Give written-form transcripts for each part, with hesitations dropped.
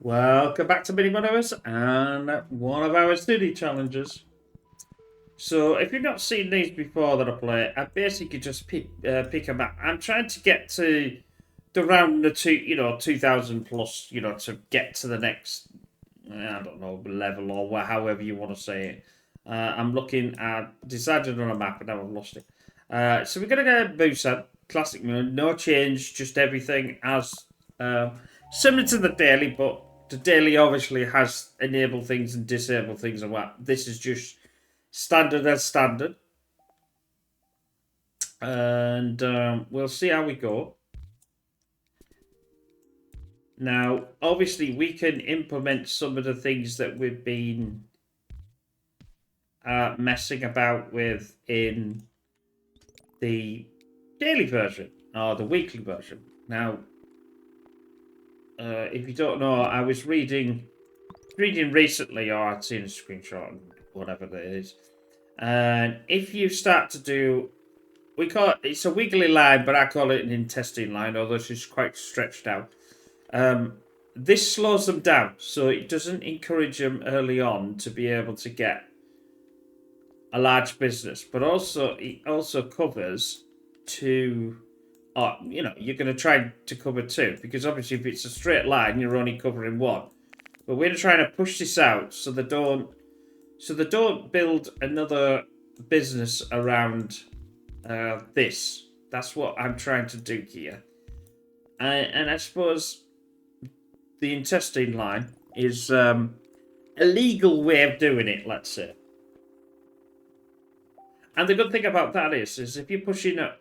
Welcome back to Mini Motorways and one of our study challenges. So, if you've not seen these before that I play, I basically just pick a map. I'm trying to get to the round the 2000 plus, to get to the next, I don't know, level or however you want to say it. I'm looking at decided on a map and now I've lost it. So we're gonna go Busan, classic moon, no change, just everything as uh, similar to the daily, but the daily obviously has enable things and disable things and what. This is just standard as standard, and we'll see how we go. Now, obviously, we can implement some of the things that we've been messing about with in the daily version or the weekly version. Now, if you don't know, I was reading recently, or I'd seen a screenshot and whatever that is. And if you start to do, we call it's a wiggly line, but I call it an intestine line, although it's quite stretched out. This slows them down, so it doesn't encourage them early on to be able to get a large business, but also it also covers two. You're going to try to cover two because obviously if it's a straight line, you're only covering one. But we're trying to push this out so they don't build another business around this. That's what I'm trying to do here. And I suppose the intestine line is a legal way of doing it, let's say. And the good thing about that is if you're pushing out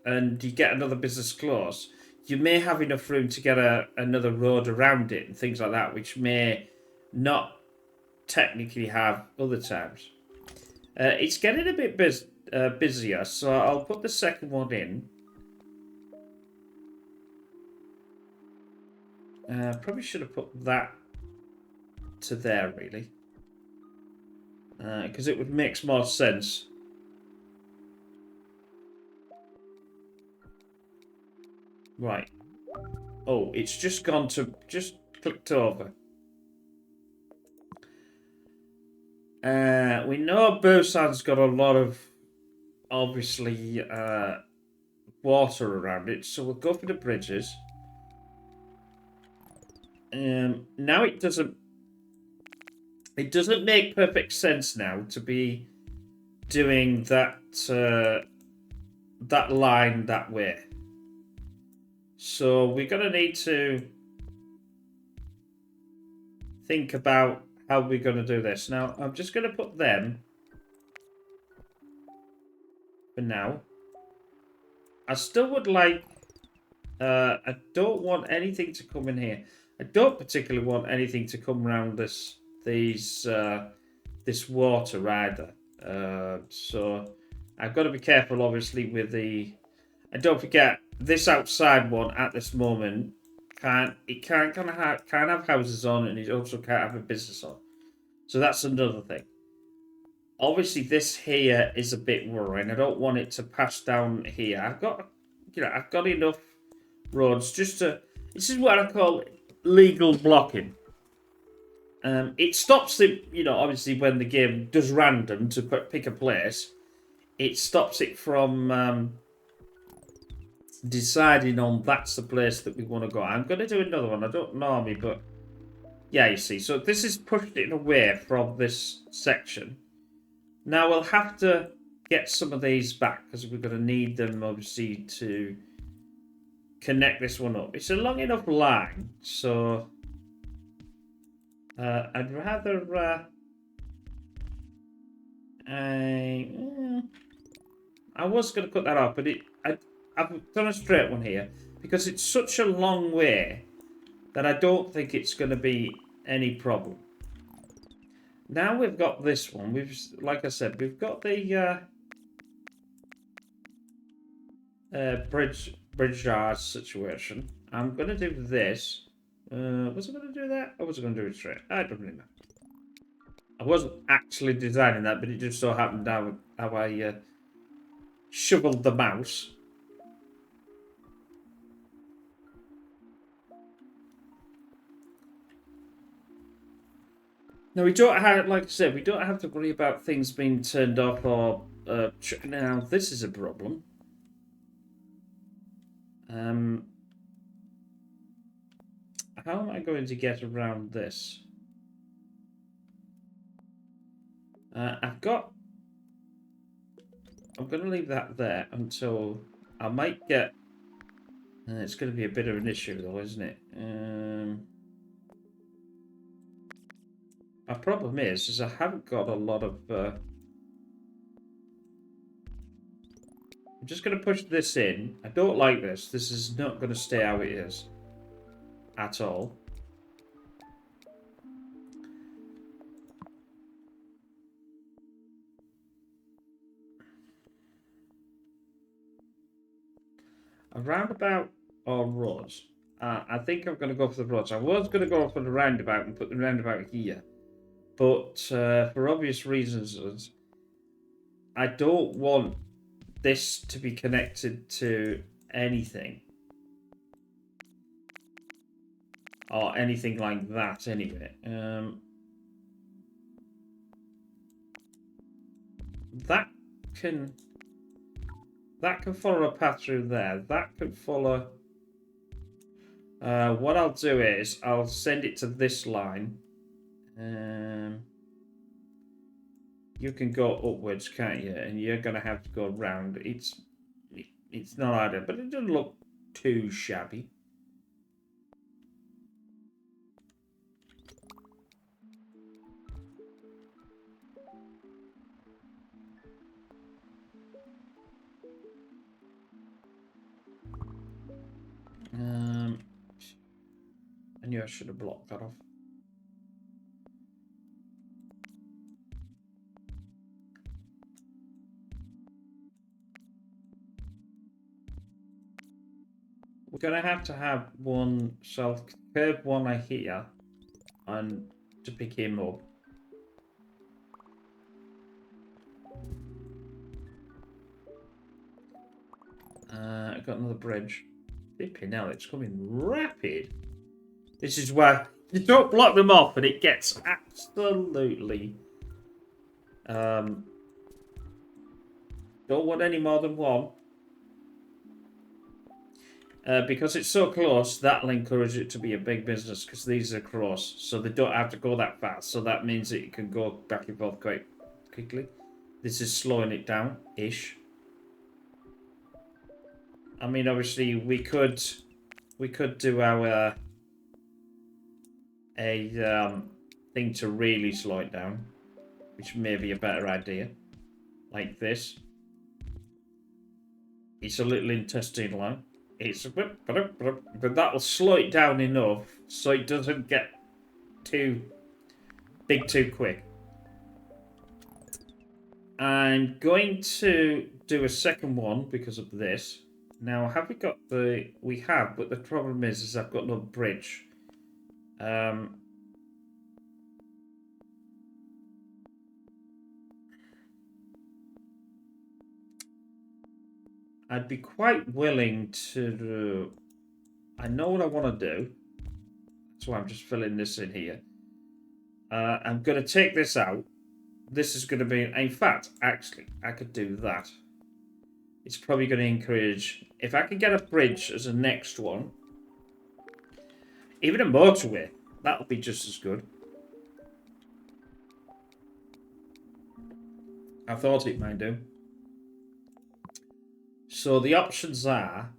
and you get another business close, you may have enough room to get another road around it and things like that, which may not technically have other times. It's getting a bit busier, so I'll put the second one in. Probably should have put that to there, really. Because it would make more sense. Right. Oh, it's just clicked over. We know Busan's got a lot of, obviously, water around it, so we'll go for the bridges. Now it doesn't make perfect sense now to be doing that line that way. So we're gonna need to think about how we're gonna do this. Now I'm just gonna put them for now. I still would like. I don't want anything to come in here. I don't particularly want anything to come around this water either. So I've got to be careful, obviously, with the. And don't forget, this outside one at this moment can't have houses on, and it also can't have a business on. So that's another thing. Obviously, this here is a bit worrying. I don't want it to pass down here. I've got enough roads just to. This is what I call legal blocking. It stops it, obviously when the game does random to pick a place, it stops it from deciding on that's the place that we want to go. I'm going to do another one. I don't normally, but yeah, you see. So this is pushed it away from this section. Now we'll have to get some of these back because we're going to need them, obviously, to connect this one up. It's a long enough line, so I'd rather I was going to cut that off, but I've done a straight one here because it's such a long way that I don't think it's going to be any problem. Now we've got this one. Like I said, we've got the bridge yard situation. I'm going to do this. Was I going to do that? Or was I going to do it straight? I don't really know. I wasn't actually designing that, but it just so happened how I shoveled the mouse. No, we don't have, like I said, we don't have to worry about things being turned off or. Now, this is a problem. How am I going to get around this? I've got. I'm going to leave that there until I might get. It's going to be a bit of an issue, though, isn't it? My problem is I haven't got a lot of. I'm just going to push this in. I don't like this. This is not going to stay how it is at all. A roundabout or roads? I think I'm going to go for the roads. I was going to go for the roundabout and put the roundabout here. But for obvious reasons, I don't want this to be connected to anything. Or anything like that, anyway. That can follow a path through there. That could follow. What I'll do is I'll send it to this line. You can go upwards, can't you? And you're gonna have to go round. It's not ideal, but it doesn't look too shabby. I knew I should have blocked that off. We're gonna have to have one curve one here, and to pick him up. I got another bridge. Flipping hell, it's coming rapid. This is why you don't block them off, and it gets absolutely. Don't want any more than one. Because it's so close, that'll encourage it to be a big business because these are close, so they don't have to go that fast. So that means that you can go back and forth quite quickly. This is slowing it down, ish. I mean, obviously, we could do our thing to really slow it down, which may be a better idea, like this. It's a little intestine line. It's a bit, but that'll slow it down enough so it doesn't get too big too quick. I'm going to do a second one because of this. Now, have we got the... We have, but the problem is I've got no bridge. I'd be quite willing to do... I know what I want to do. That's why I'm just filling this in here. I'm going to take this out. This is going to be... In fact, actually, I could do that. It's probably going to encourage... If I can get a bridge as a next one, even a motorway, that'll be just as good. I thought it might do. So the options are...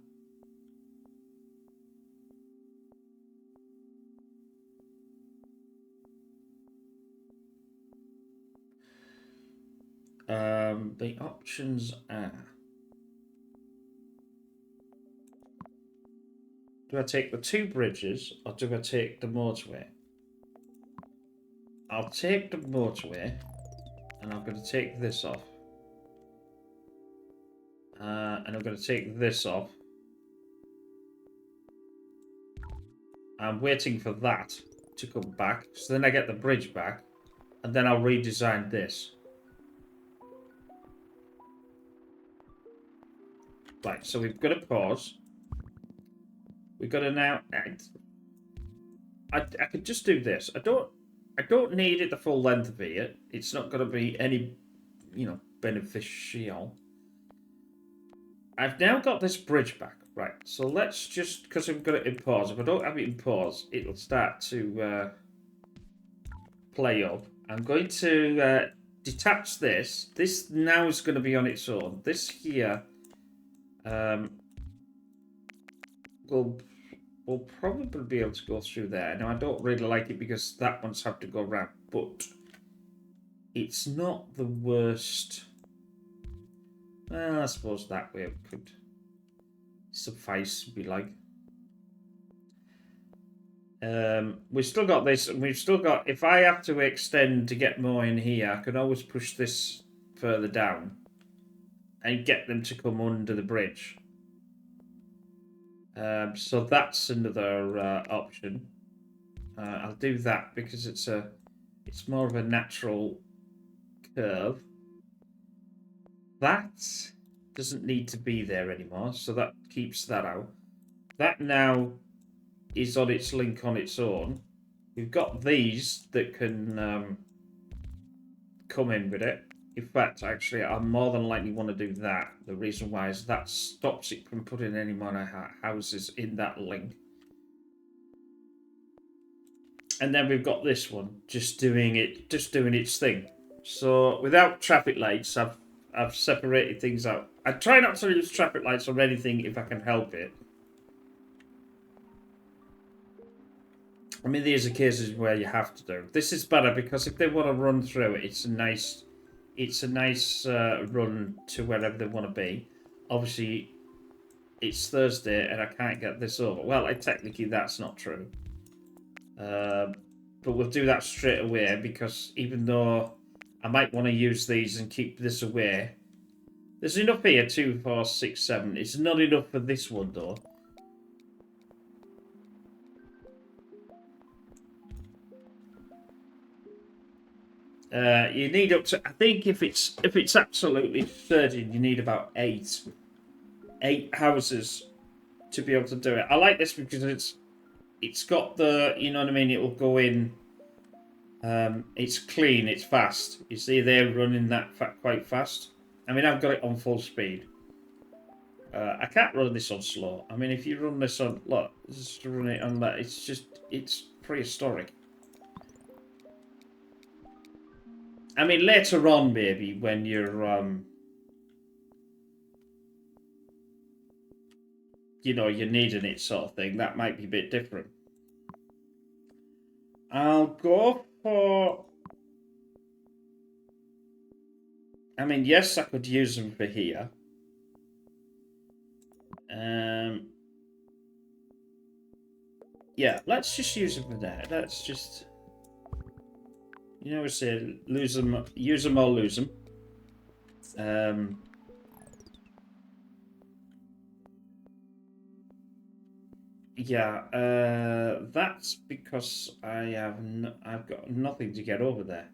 the options are... Do I take the two bridges or do I take the motorway? I'll take the motorway and I'm going to take this off. And I'm going to take this off. I'm waiting for that to come back. So then I get the bridge back. And then I'll redesign this. Right, so we've got to pause. We've got to now... I could just do this. I don't... I don't need it the full length of it. It's not going to be any, beneficial. I've now got this bridge back. Right, so let's just, because I've got it in pause. If I don't have it in pause, it'll start to play up. I'm going to detach this. This now is going to be on its own. This here will probably be able to go through there. Now, I don't really like it because that one's have to go around, but it's not the worst. Well, I suppose that way it could suffice, be like. We've still got this, and we've still got. If I have to extend to get more in here, I can always push this further down and get them to come under the bridge. So that's another option. I'll do that because it's more of a natural curve. That doesn't need to be there anymore, so that keeps that out. That now is on its link on its own. We've got these that can come in with it. In fact, actually, I more than likely want to do that. The reason why is that stops it from putting any more houses in that link. And then we've got this one just doing its thing. So without traffic lights, I've separated things out. I try not to use traffic lights on anything if I can help it. I mean, these are cases where you have to do. This is better because if they want to run through it, it's a nice run to wherever they want to be. Obviously, it's Thursday and I can't get this over. Well, technically that's not true. But we'll do that straight away because even though I might want to use these and keep this away, there's enough here. 2, 4, 6, 7. It's not enough for this one though. You need up to. I think if it's absolutely certain, you need about 8 houses to be able to do it. I like this because it's got the, you know what I mean. It will go in. It's clean. It's fast. You see, they're running that quite fast. I mean, I've got it on full speed. I can't run this on slow. I mean, if you run this on, look, just run it on that. It's prehistoric. I mean, later on, maybe, when you're, you're needing it sort of thing, that might be a bit different. I'll go for... I mean, yes, I could use them for here. Yeah, let's just use them for there. Let's just... You know, we say use them or lose them. Yeah, that's because I've got nothing to get over there.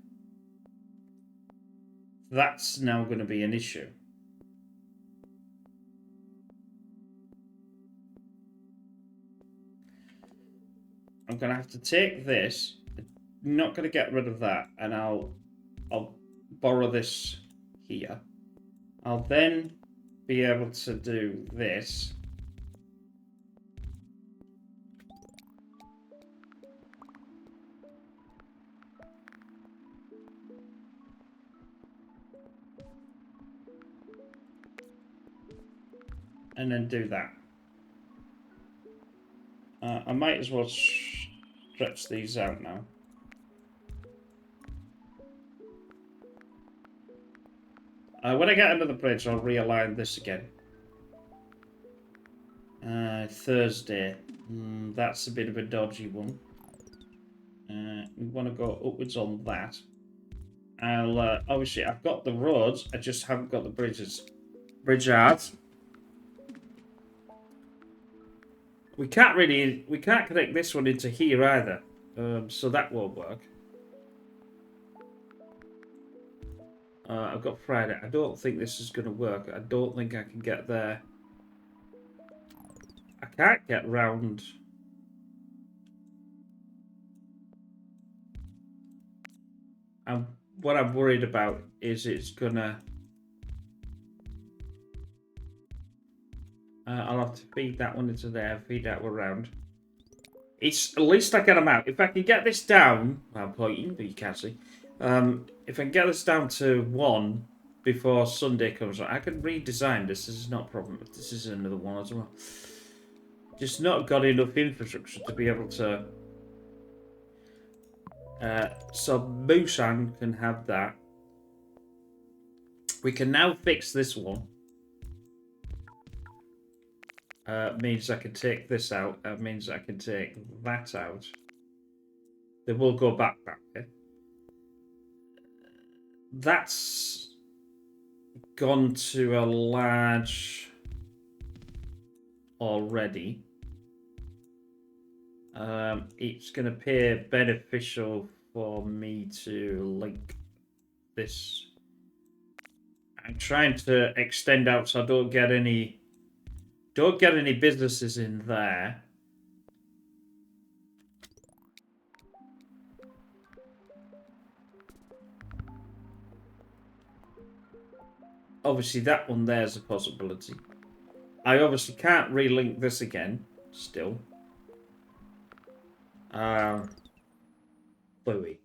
That's now going to be an issue. I'm going to have to take this. Not going to get rid of that, and I'll borrow this here. I'll then be able to do this. And then do that. I might as well stretch these out now. When I get under the bridge, I'll realign this again. Thursday. That's a bit of a dodgy one. We want to go upwards on that. Obviously, I've got the roads. I just haven't got the bridges. Bridge art. We can't connect this one into here either. So that won't work. I've got Friday. I don't think this is going to work. I don't think I can get there. I can't get round. what I'm worried about is it's gonna. I'll have to feed that one into there, feed that one around. It's at least I get them out. If I can get this down, I'm pointing, but you can't see. If I can get this down to 1 before Sunday comes, I can redesign this. This is not a problem. This is another one as well. Just not got enough infrastructure to be able to. So Busan can have that. We can now fix this one. Means I can take this out. That means I can take that out. Then we'll go back here. That's gone to a large already. It's going to appear beneficial for me to link this. I'm trying to extend out so I don't get any businesses in there. Obviously, that one there's a possibility. I obviously can't relink this again, still. Bluey.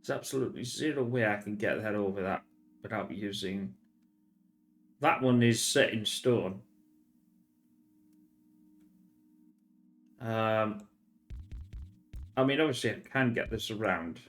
There's absolutely zero way I can get that over that without using... That one is set in stone. I mean, obviously I can get this around.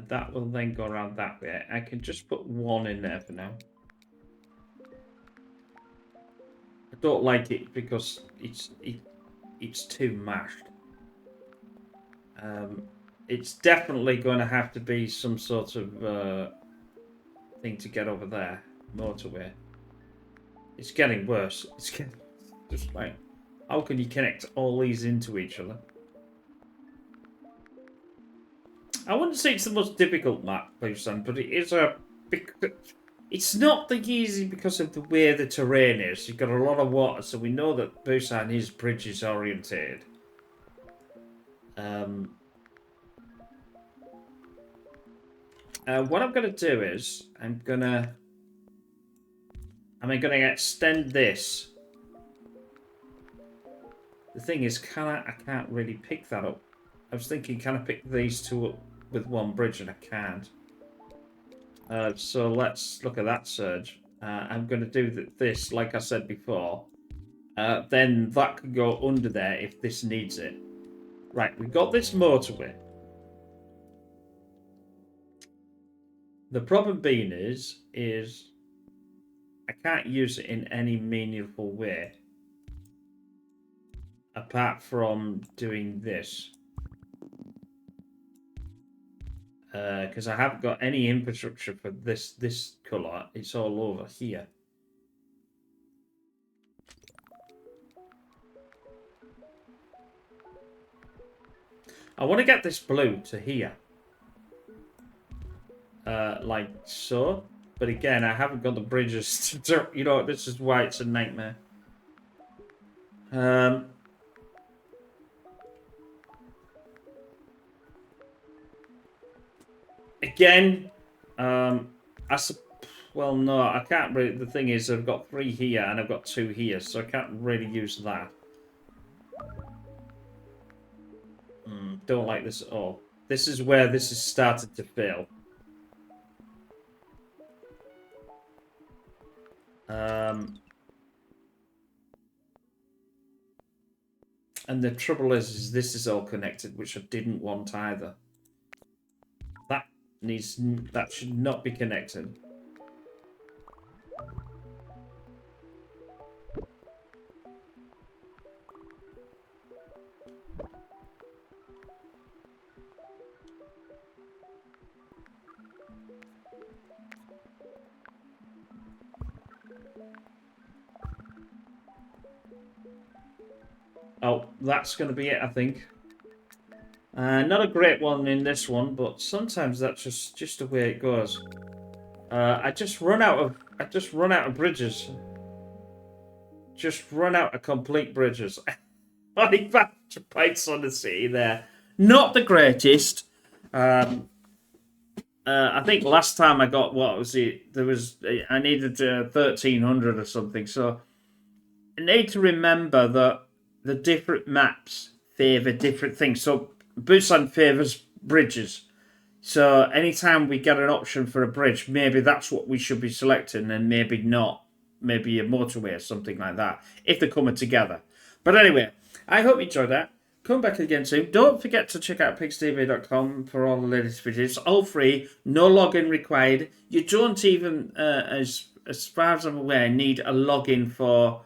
That will then go around that way. I can just put 1 in there for now. I don't like it because it's too mashed. It's definitely going to have to be some sort of thing to get over there. Motorway. It's getting worse. It's getting just like, how can you connect all these into each other? I wouldn't say it's the most difficult map, Busan, but it is a... It's not the easy because of the way the terrain is. You've got a lot of water, so we know that Busan is bridges orientated. What I'm going to do is I'm going to extend this. The thing is, I can't really pick that up. I was thinking, can I pick these two up with one bridge, and I can't. So let's look at that surge. I'm going to do this, like I said before. Then that could go under there if this needs it. Right, we've got this motorway. The problem being is I can't use it in any meaningful way apart from doing this. Because I haven't got any infrastructure for this colour. It's all over here. I want to get this blue to here. Like so. But again, I haven't got the bridges to... You know, this is why it's a nightmare. Again, well, no, I can't really... The thing is, I've got 3 here and I've got 2 here, so I can't really use that. Don't like this at all. This is where this has started to fail. And the trouble is this is all connected, which I didn't want either. That should not be connected. Oh, that's going to be it, I think. Not a great one in this one, but sometimes that's just the way it goes. I just run out of bridges. Just run out of complete bridges. I fights on the city there. Not the greatest. I think last time I got, what was it? I needed 1300 or something. So you need to remember that the different maps favour different things. So Busan favours bridges. So anytime we get an option for a bridge, maybe that's what we should be selecting, and maybe not. Maybe a motorway or something like that, if they're coming together. But anyway, I hope you enjoyed that. Come back again soon. Don't forget to check out pigstv.com for all the latest videos. All free, no login required. You don't even, as far as I'm aware, need a login for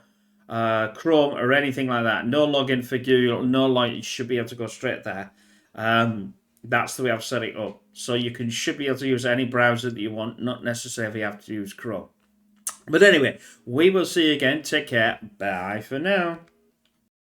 Chrome or anything like that. No login for Google. No login. You should be able to go straight there. That's the way I've set it up. So you should be able to use any browser that you want, not necessarily have to use Chrome. But anyway, we will see you again. Take care. Bye for now.